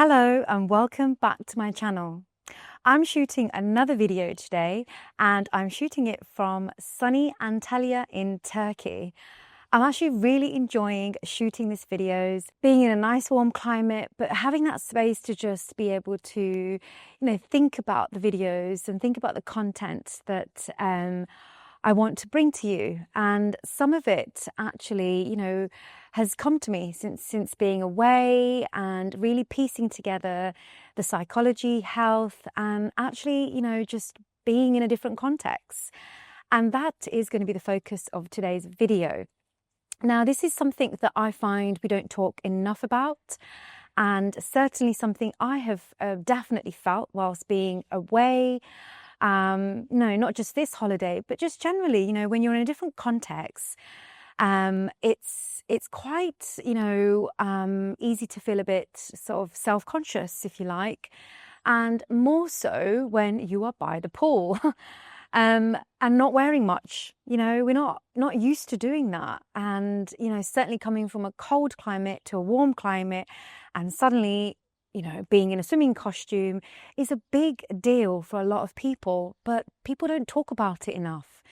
Hello and welcome back to my channel. I'm shooting another video today and I'm shooting it from sunny Antalya in Turkey. I'm actually really enjoying shooting these videos, being in a nice warm climate, but having that space to just be able to, think about the videos and think about the content that I want to bring to you. And some of it actually, has come to me since being away and really piecing together the psychology, health, and actually, just being in a different context. And that is going to be the focus of today's video. Now, this is something that I find we don't talk enough about, and certainly something I have definitely felt whilst being away. No, not just this holiday, but just generally, when you're in a different context, it's quite, easy to feel a bit sort of self-conscious, if you like, and more so when you are by the pool. And not wearing much, we're not used to doing that. And, certainly coming from a cold climate to a warm climate and suddenly, being in a swimming costume is a big deal for a lot of people, but people don't talk about it enough.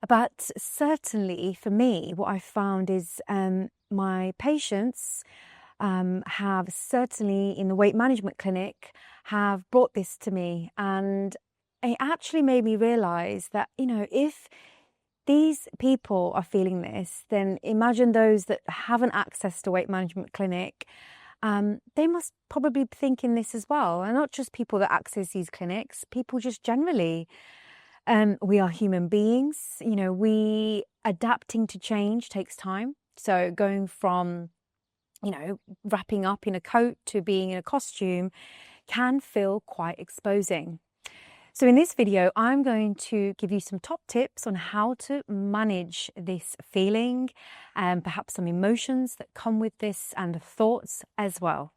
But certainly for me, what I found is my patients have certainly in the weight management clinic have brought this to me, and it actually made me realize that, if these people are feeling this, then imagine those that haven't access to weight management clinic. They must probably be thinking this as well. And not just people that access these clinics, people just generally. We are human beings, we adapting to change takes time. So going from, wrapping up in a coat to being in a costume can feel quite exposing. So in this video, I'm going to give you some top tips on how to manage this feeling and perhaps some emotions that come with this and thoughts as well.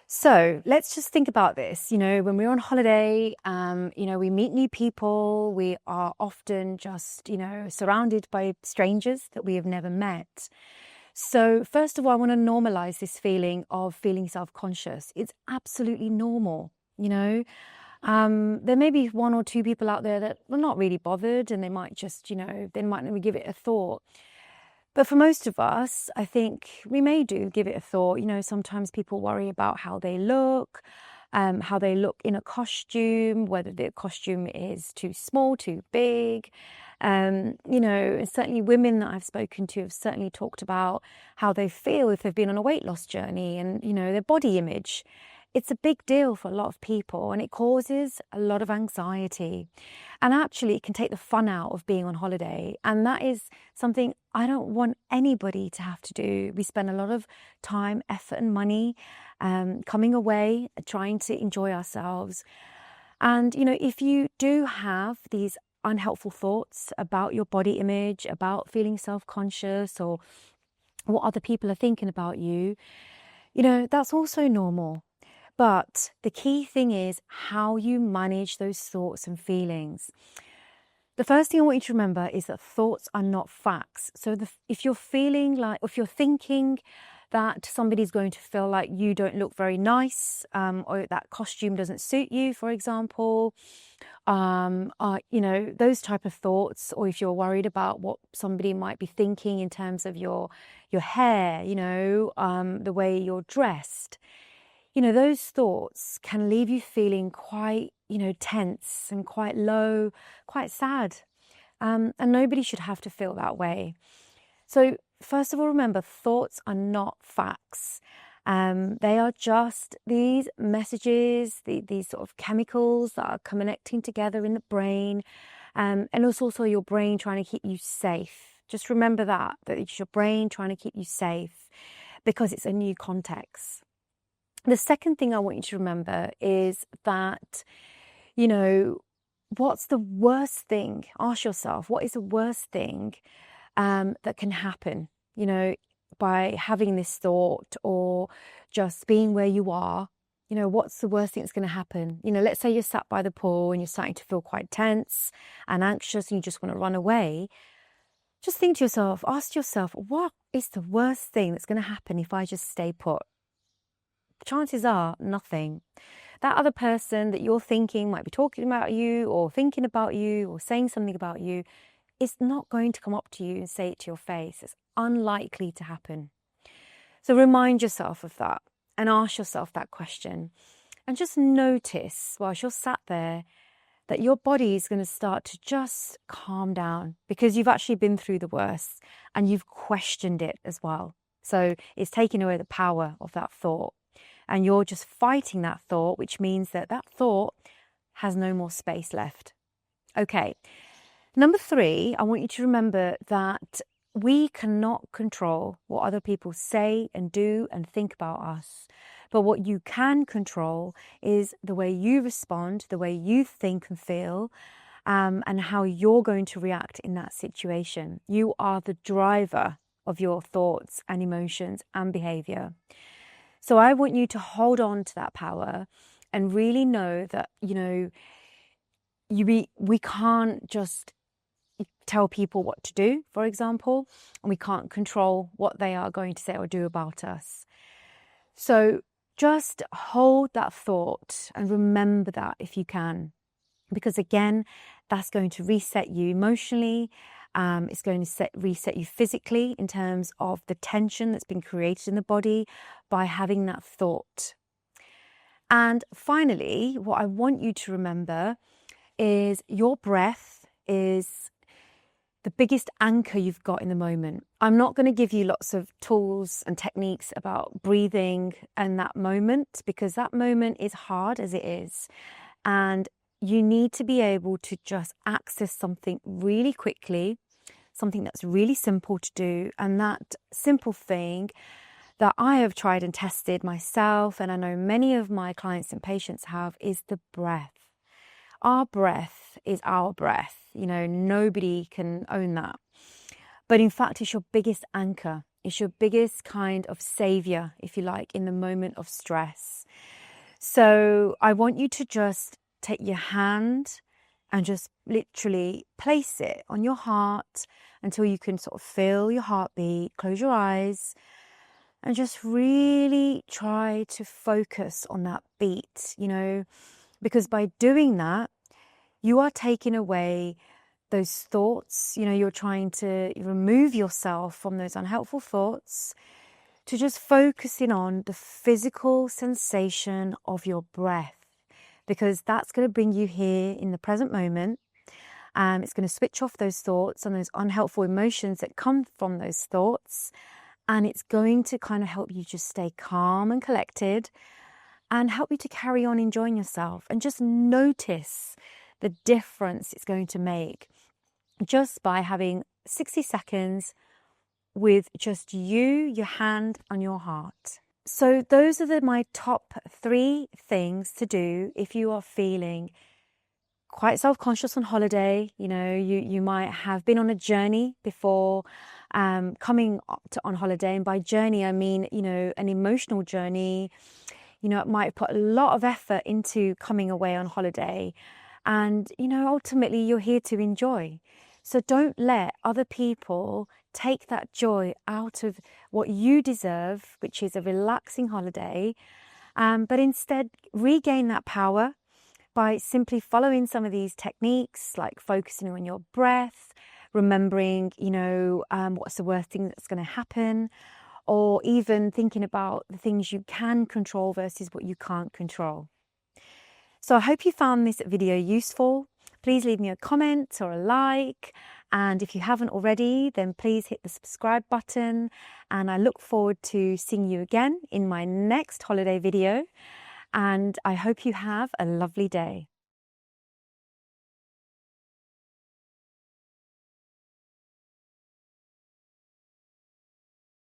So let's just think about this. When we're on holiday, we meet new people. We are often just, surrounded by strangers that we have never met. So first of all, I want to normalize this feeling of feeling self-conscious. It's absolutely normal, There may be one or two people out there that are not really bothered and they might just, they might never give it a thought. But for most of us, I think we may give it a thought. Sometimes people worry about how they look in a costume, whether the costume is too small, too big. Certainly women that I've spoken to have certainly talked about how they feel if they've been on a weight loss journey and, their body image. It's a big deal for a lot of people and it causes a lot of anxiety. And actually it can take the fun out of being on holiday. And that is something I don't want anybody to have to do. We spend a lot of time, effort and money coming away, trying to enjoy ourselves. And, if you do have these unhelpful thoughts about your body image, about feeling self-conscious or what other people are thinking about you, that's also normal. But the key thing is how you manage those thoughts and feelings. The first thing I want you to remember is that thoughts are not facts. So if you're thinking that somebody's going to feel like you don't look very nice, or that costume doesn't suit you, for example, those type of thoughts, or if you're worried about what somebody might be thinking in terms of your hair, the way you're dressed. Those thoughts can leave you feeling quite, tense and quite low, quite sad. And nobody should have to feel that way. So first of all, remember, thoughts are not facts. They are just these messages, these sort of chemicals that are connecting together in the brain. And it's also your brain trying to keep you safe. Just remember that it's your brain trying to keep you safe because it's a new context. The second thing I want you to remember is that, what's the worst thing? Ask yourself, what is the worst thing that can happen, by having this thought or just being where you are? What's the worst thing that's going to happen? Let's say you're sat by the pool and you're starting to feel quite tense and anxious and you just want to run away. Just think to yourself, ask yourself, what is the worst thing that's going to happen if I just stay put? the chances are nothing. That other person that you're thinking might be talking about you or thinking about you or saying something about you is not going to come up to you and say it to your face. It's unlikely to happen. So remind yourself of that and ask yourself that question. And just notice whilst you're sat there that your body is going to start to just calm down because you've actually been through the worst and you've questioned it as well. So it's taking away the power of that thought. And you're just fighting that thought, which means that that thought has no more space left. Okay. Number 3, I want you to remember that we cannot control what other people say and do and think about us. But what you can control is the way you respond, the way you think and feel, and how you're going to react in that situation. You are the driver of your thoughts and emotions and behavior. So I want you to hold on to that power and really know that, we can't just tell people what to do, for example, and we can't control what they are going to say or do about us. So just hold that thought and remember that if you can, because again, that's going to reset you emotionally. It's going to reset you physically in terms of the tension that's been created in the body by having that thought. And finally, what I want you to remember is your breath is the biggest anchor you've got in the moment. I'm not going to give you lots of tools and techniques about breathing and that moment, because that moment is hard as it is. And you need to be able to just access something really quickly, something that's really simple to do. And that simple thing that I have tried and tested myself, and I know many of my clients and patients have, is the breath. Our breath is our breath. Nobody can own that. But in fact, it's your biggest anchor. It's your biggest kind of savior, if you like, in the moment of stress. So I want you to just take your hand and just literally place it on your heart until you can sort of feel your heartbeat. Close your eyes and just really try to focus on that beat, because by doing that, you are taking away those thoughts. You're trying to remove yourself from those unhelpful thoughts to just focusing on the physical sensation of your breath, because that's going to bring you here in the present moment. It's going to switch off those thoughts and those unhelpful emotions that come from those thoughts. And it's going to kind of help you just stay calm and collected and help you to carry on enjoying yourself and just notice the difference it's going to make just by having 60 seconds with just you, your hand on your heart. So those are my top 3 things to do if you are feeling quite self-conscious on holiday. You might have been on a journey before coming on holiday. And by journey, I mean, an emotional journey. It might put a lot of effort into coming away on holiday. And, ultimately you're here to enjoy. So don't let other people take that joy out of what you deserve, which is a relaxing holiday. But instead regain that power by simply following some of these techniques, like focusing on your breath, remembering, what's the worst thing that's going to happen, or even thinking about the things you can control versus what you can't control. So I hope you found this video useful. Please leave me a comment or a like. And if you haven't already, then please hit the subscribe button. And I look forward to seeing you again in my next holiday video. And I hope you have a lovely day.